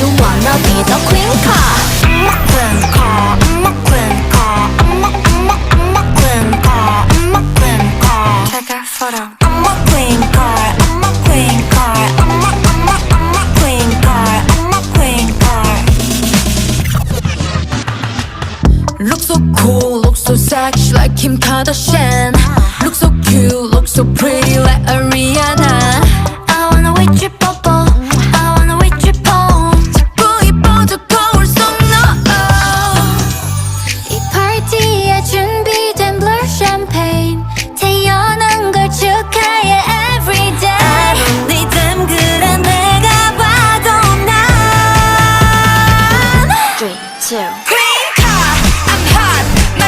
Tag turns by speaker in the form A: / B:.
A: you wanna be the queen car? I'm a queen car, I'm a queen car, I'm a queen car, I'm a queen car. Take a photo. I'm a queen car, I'm a queen car, I'm a queen car, I'm a queen car. Look so cool, look so sexy like Kim Kardashian. Look so cute, look so pretty like Ariana.